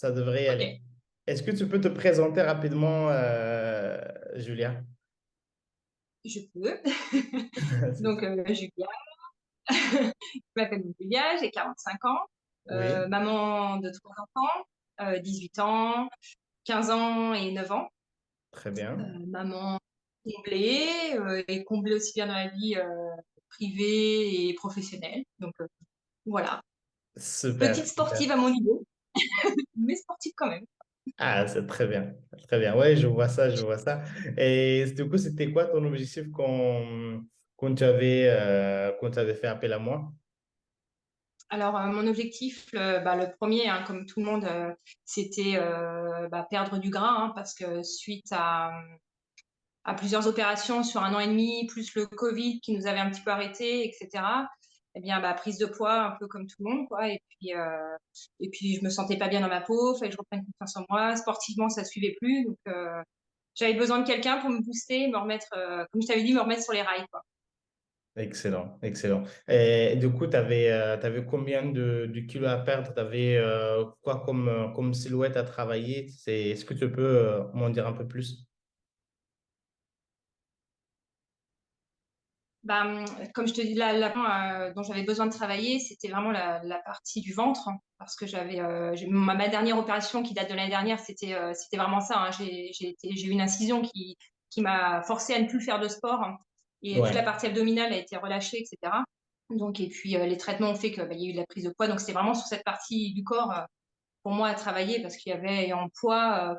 Ça devrait y aller. Ok, Est-ce que tu peux te présenter rapidement, Julia? je peux. Donc, Julia, je m'appelle Julia, j'ai 45 ans, Oui, maman de trois enfants, 18 ans, 15 ans et 9 ans. très bien. Maman comblée, et comblée aussi bien dans la vie privée et professionnelle. Donc, voilà. Super, Petite sportive super. à mon niveau, mais sportive quand même. Ah, c'est très bien. Très bien. Oui, je vois ça, je vois ça. Et du coup, c'était quoi ton objectif quand tu avais fait appel à moi? Alors, mon objectif, le premier, hein, comme tout le monde, c'était perdre du gras, hein, parce que suite à plusieurs opérations sur un an et demi, plus le Covid qui nous avait un petit peu arrêtés, etc. Eh bien, prise de poids, un peu comme tout le monde, quoi. Et puis, je me sentais pas bien dans ma peau, fallait que je reprenne confiance en moi. Sportivement, ça suivait plus, donc j'avais besoin de quelqu'un pour me booster, me remettre, comme je t'avais dit, me remettre sur les rails, quoi. Excellent, excellent. Et du coup, tu avais combien de kilos à perdre? Tu avais quoi comme silhouette à travailler? Est-ce que tu peux m'en dire un peu plus? Comme je te dis, la part dont j'avais besoin de travailler, c'était vraiment la partie du ventre, hein, parce que ma dernière opération qui date de l'année dernière, c'était vraiment ça, hein. J'ai eu une incision qui m'a forcé à ne plus faire de sport, hein, et toute la Ouais. partie abdominale a été relâchée, etc. Donc, et puis les traitements ont fait qu'il y a eu de la prise de poids. Donc, c'était vraiment sur cette partie du corps pour moi à travailler parce qu'il y avait en poids,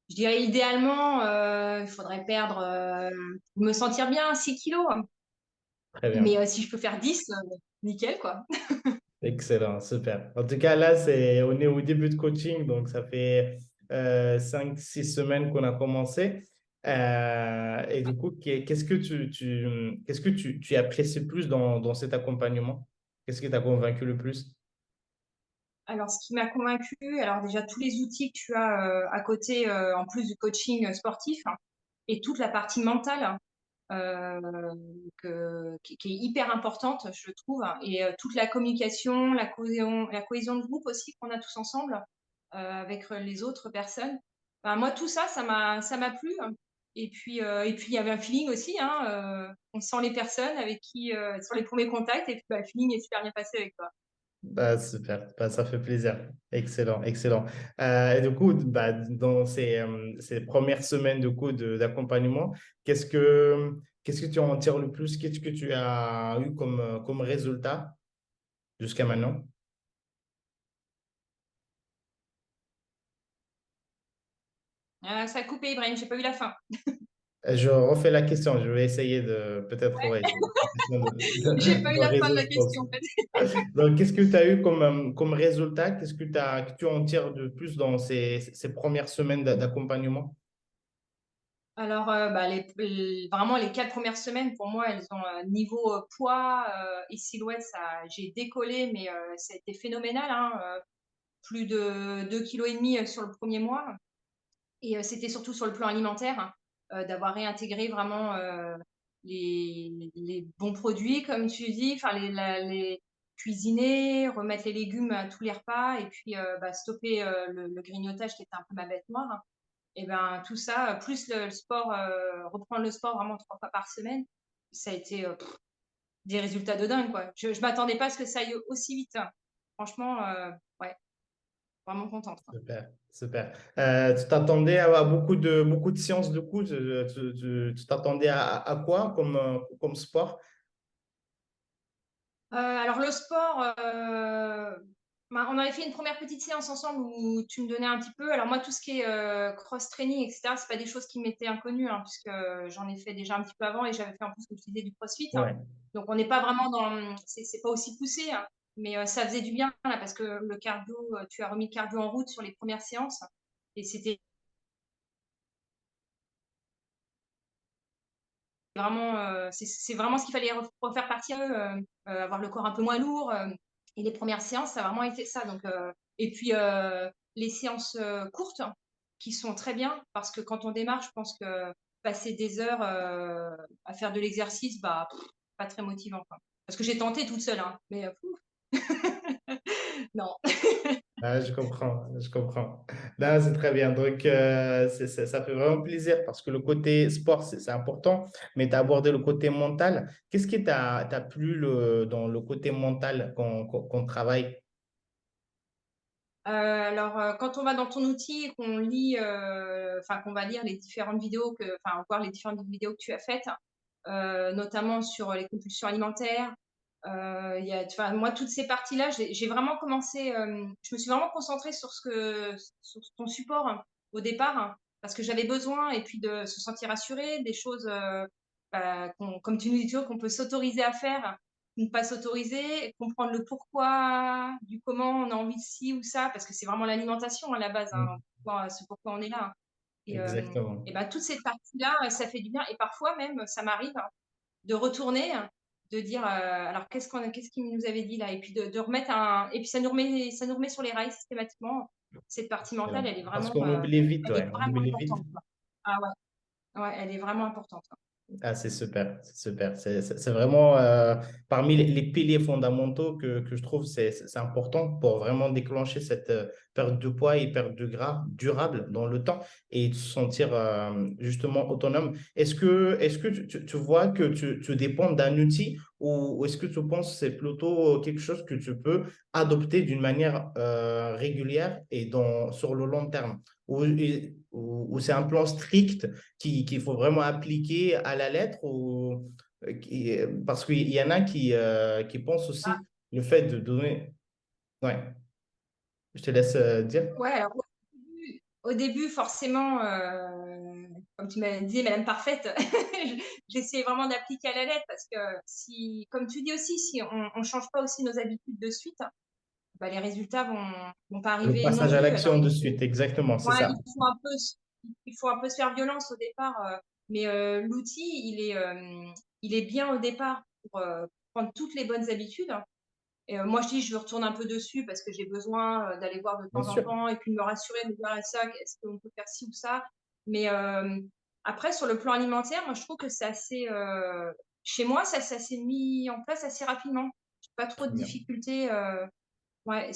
je dirais idéalement, il faudrait perdre, pour me sentir bien, 6 kilos. Très Mais bien. si je peux faire 10, nickel, quoi. Excellent, super. En tout cas, là, on est au début de coaching, donc ça fait 5, 6 semaines qu'on a commencé. Et du coup, qu'est-ce que tu apprécies plus dans cet accompagnement? Qu'est-ce qui t'a convaincu le plus? Alors, ce qui m'a convaincue, alors déjà tous les outils que tu as à côté, en plus du coaching sportif, hein, et toute la partie mentale, hein, qui est hyper importante, je trouve, hein, et toute la communication, la cohésion de groupe aussi qu'on a tous ensemble avec les autres personnes. Moi, tout ça, ça m'a plu, hein. Et puis, il y avait un feeling aussi, hein, on sent les personnes avec qui, sur les premiers contacts, et puis le feeling est super bien passé avec toi. Bah, super, bah, ça fait plaisir. Excellent, excellent. Et du coup, bah, dans ces premières semaines d'accompagnement, qu'est-ce que tu en tires le plus? Qu'est-ce que tu as eu comme résultat jusqu'à maintenant? Ça a coupé, Ibrahim, j'ai pas eu la fin. Je refais la question. Je vais essayer de peut-être, ouais, une question J'ai pas eu de la fin de réseau, la je pense. question, en fait. Donc, qu'est-ce que tu as eu comme résultat? Que tu en tires de plus dans ces premières semaines d'accompagnement? Alors, vraiment, les 4 premières semaines, pour moi, elles ont niveau poids et silhouette, j'ai décollé, mais ça a été phénoménal, hein, plus de 2,5 kg sur le premier mois. Et c'était surtout sur le plan alimentaire, hein, d'avoir réintégré vraiment les bons produits, comme tu dis, enfin, les cuisiner, remettre les légumes à tous les repas, et puis stopper le grignotage qui était un peu ma bête noire, hein. Et ben tout ça, plus le sport, reprendre le sport vraiment 3 fois par semaine, ça a été des résultats de dingue, quoi. Je m'attendais pas à ce que ça aille aussi vite, hein. Franchement, ouais, vraiment contente, quoi. Super, super. Tu t'attendais à beaucoup de sciences du coup? Tu t'attendais à quoi comme sport? Alors le sport, on avait fait une première petite séance ensemble où tu me donnais un petit peu. Alors moi, tout ce qui est cross-training, etc., c'est pas des choses qui m'étaient inconnues, hein, puisque j'en ai fait déjà un petit peu avant et j'avais fait en plus, comme je disais, du crossfit, hein. Ouais. Donc on n'est pas vraiment c'est pas aussi poussé, hein, mais ça faisait du bien là, parce que le cardio, tu as remis le cardio en route sur les premières séances, et c'était vraiment, c'est vraiment ce qu'il fallait refaire partir, avoir le corps un peu moins lourd. Et les premières séances, ça a vraiment été ça. Donc, et puis, les séances courtes, hein, qui sont très bien, parce que quand on démarre, je pense que passer des heures à faire de l'exercice, pas très motivant, quoi. Parce que j'ai tenté toute seule, hein, mais non. Ah, je comprends, je comprends. Non, c'est très bien. Donc, ça fait vraiment plaisir parce que le côté sport, c'est important, mais tu as abordé le côté mental. Qu'est-ce qui t'a plu dans le côté mental qu'on travaille? Alors, quand on va dans ton outil et qu'on lit, enfin qu'on va lire les différentes vidéos voir les différentes vidéos que tu as faites, notamment sur les compulsions alimentaires, il y a, tu vois, moi toutes ces parties-là, j'ai vraiment commencé, je me suis vraiment concentrée sur ton support hein, au départ, hein, parce que j'avais besoin et puis de se sentir rassurée, des choses, comme tu nous dis toujours, qu'on peut s'autoriser à faire, ne pas s'autoriser, comprendre le pourquoi, du comment on a envie de ci ou ça, parce que c'est vraiment l'alimentation à la base, hein, Mm. c'est pourquoi on est là. Hein. Exactement. Et ben, toute cette partie-là, ça fait du bien. Et parfois même, ça m'arrive hein, de retourner, de dire, alors qu'est-ce qu'il nous avait dit là? Et puis de remettre et puis ça nous remet sur les rails systématiquement. Cette partie mentale, Excellent. Parce qu'on oublie vite, elle est ouais, on vraiment oublie vite. importante. Quoi. Ah ouais, ouais, elle est vraiment importante. Ah, c'est super, c'est super. C'est vraiment parmi les piliers fondamentaux que je trouve c'est important pour vraiment déclencher cette perte de poids et perte de gras durable dans le temps et de se sentir justement autonome. Est-ce que tu vois que tu dépends d'un outil ou est-ce que tu penses que c'est plutôt quelque chose que tu peux adopter d'une manière régulière et sur le long terme? Ou c'est un plan strict qu'il faut vraiment appliquer à la lettre parce qu'il y en a qui pensent aussi le fait de donner. Ouais, je te laisse dire. Ouais, alors au début, forcément, comme tu m'as dit, Madame Parfaite, j'essayais vraiment d'appliquer à la lettre parce que si, comme tu dis aussi, si on ne change pas aussi nos habitudes de suite, bah, les résultats vont pas Le arriver non passage à plus. Alors l'action de suite, exactement, c'est ouais, ça. il faut un peu se faire violence au départ, mais l'outil, il est bien au départ pour prendre toutes les bonnes habitudes. Et moi, je dis, je retourne un peu dessus parce que j'ai besoin d'aller voir de Bien temps en sûr. temps et puis de me rassurer, de me dire, ah, ça, est-ce qu'on peut faire ci ou ça? Mais après, sur le plan alimentaire, moi, je trouve que c'est assez. Chez moi, ça s'est mis en place assez rapidement. J'ai pas trop Très de bien. difficultés. Ouais,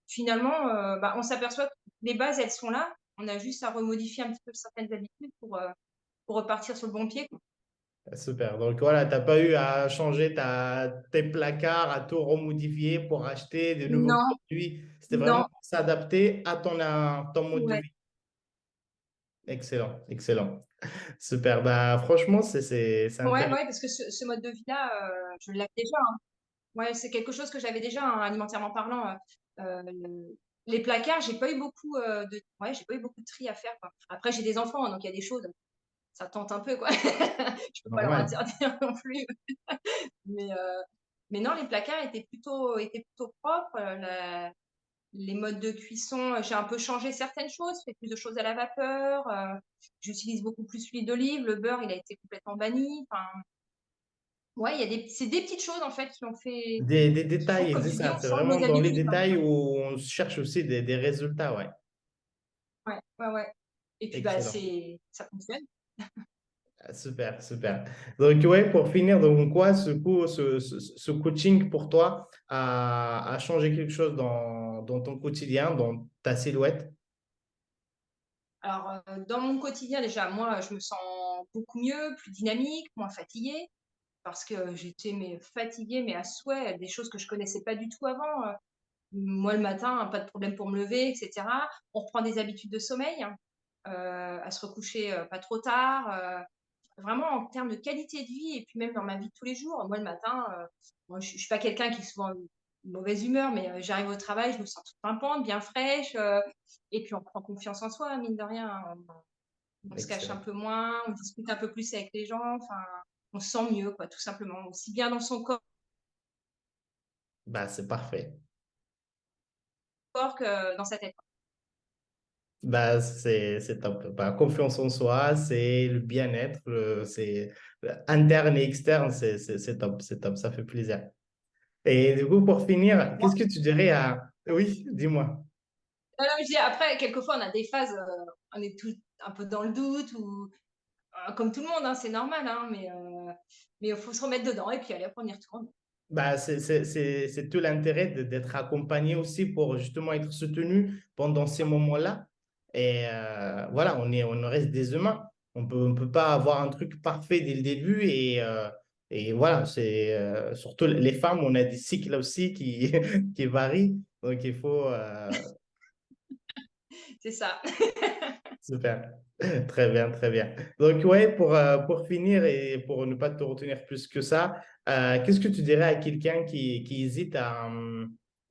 finalement, bah, on s'aperçoit que les bases, elles sont là. On a juste à remodifier un petit peu certaines habitudes pour repartir sur le bon pied. Quoi. Super. Donc voilà, tu n'as pas eu à changer tes placards, à tout remodifier pour acheter de nouveaux Non, produits. C'était vraiment non, pour s'adapter à ton mode de ouais. vie. Excellent, excellent. Super. Bah, franchement, c'est Ouais, intéressant. ouais, parce que ce mode de vie-là, je l'avais déjà. Hein. Ouais, c'est quelque chose que j'avais déjà, hein, alimentairement parlant. Les placards, j'ai pas eu beaucoup de tri à faire, quoi. Après, j'ai des enfants, donc il y a des choses, ça tente un peu, quoi. Je peux pas leur Normal. interdire non plus. Mais, euh, mais non, les placards étaient plutôt propres. Les modes de cuisson, j'ai un peu changé certaines choses, fait plus de choses à la vapeur. J'utilise beaucoup plus l'huile d'olive. Le beurre, il a été complètement banni. Enfin, ouais, c'est des petites choses en fait qui ont fait, Des qui font, détails, comme c'est tu dis, ça. on C'est change vraiment nos dans les habitudes. Hein. détails où on cherche aussi des résultats. Ouais. Ouais, ouais, ouais. Et puis bah Excellent. ça fonctionne. Ah, super, super. Donc, ouais, pour finir, donc, quoi, ce coaching pour toi a changé quelque chose dans ton quotidien, dans ta silhouette? Alors dans mon quotidien déjà, moi je me sens beaucoup mieux, plus dynamique, moins fatiguée, parce que j'étais fatiguée mais à souhait, des choses que je connaissais pas du tout avant. Moi le matin, hein, pas de problème pour me lever, etc. On reprend des habitudes de sommeil, hein, à se recoucher pas trop tard. Vraiment en termes de qualité de vie et puis même dans ma vie de tous les jours. Moi, le matin, moi, je suis pas quelqu'un qui est souvent de mauvaise humeur, mais j'arrive au travail, je me sens toute pimpante, bien fraîche, et puis on prend confiance en soi, mine de rien. Hein. On se cache un Excellent. peu moins, on discute un peu plus avec les gens, enfin, on se sent mieux, quoi, tout simplement. Aussi bien dans son Bah, c'est parfait. corps que dans sa tête. Bah, c'est top. Bah, confiance en soi, c'est le bien-être, c'est interne et externe, c'est top, c'est top, ça fait plaisir. Et du coup, pour finir, Moi, qu'est-ce que tu dirais à... Oui, dis-moi. non, non, je dis, après, quelquefois, on a des phases, on est tout un peu dans le doute, ou comme tout le monde, hein, c'est normal, hein, mais il faut se remettre dedans et puis allez, hop, on y retourne. Bah, c'est tout l'intérêt d'être accompagné aussi pour justement être soutenu pendant ces moments-là. Et voilà, on reste des humains. On peut pas avoir un truc parfait dès le début. Et voilà, surtout les femmes, on a des cycles aussi qui varient. Donc il faut, C'est ça. super. Très bien, très bien. Donc, ouais, pour finir et pour ne pas te retenir plus que ça, qu'est-ce que tu dirais à quelqu'un qui hésite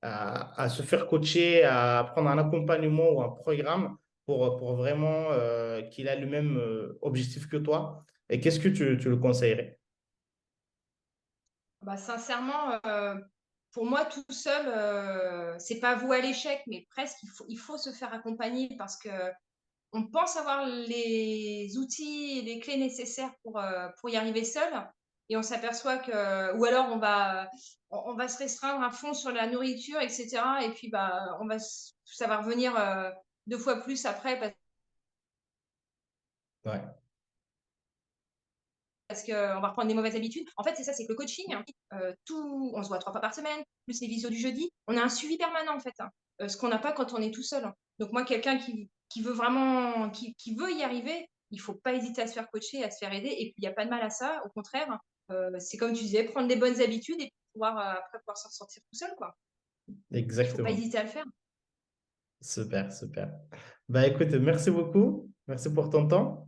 à se faire coacher, à prendre un accompagnement ou un programme pour vraiment qu'il a le même objectif que toi? Et qu'est-ce que tu le conseillerais? Bah, sincèrement, pour moi, tout seul, c'est pas voué à l'échec, mais presque, il faut se faire accompagner parce que on pense avoir les outils et les clés nécessaires pour y arriver seul. Et on s'aperçoit que, ou alors on va se restreindre à fond sur la nourriture, etc. Et puis, bah, ça va revenir 2 fois plus après Ouais, parce qu'on va reprendre des mauvaises habitudes. En fait, c'est ça, c'est que le coaching, on se voit 3 fois par semaine, plus les visios du jeudi, on a un suivi permanent en fait, hein, ce qu'on n'a pas quand on est tout seul, hein. Donc moi, quelqu'un qui veut vraiment, qui veut y arriver, il faut pas hésiter à se faire coacher, à se faire aider, et puis il n'y a pas de mal à ça, au contraire, c'est comme tu disais, prendre des bonnes habitudes et pouvoir, après pouvoir s'en sortir tout seul, quoi. Il faut pas exactement. hésiter à le faire. Super, super. Bah écoute, merci beaucoup. Merci pour ton temps.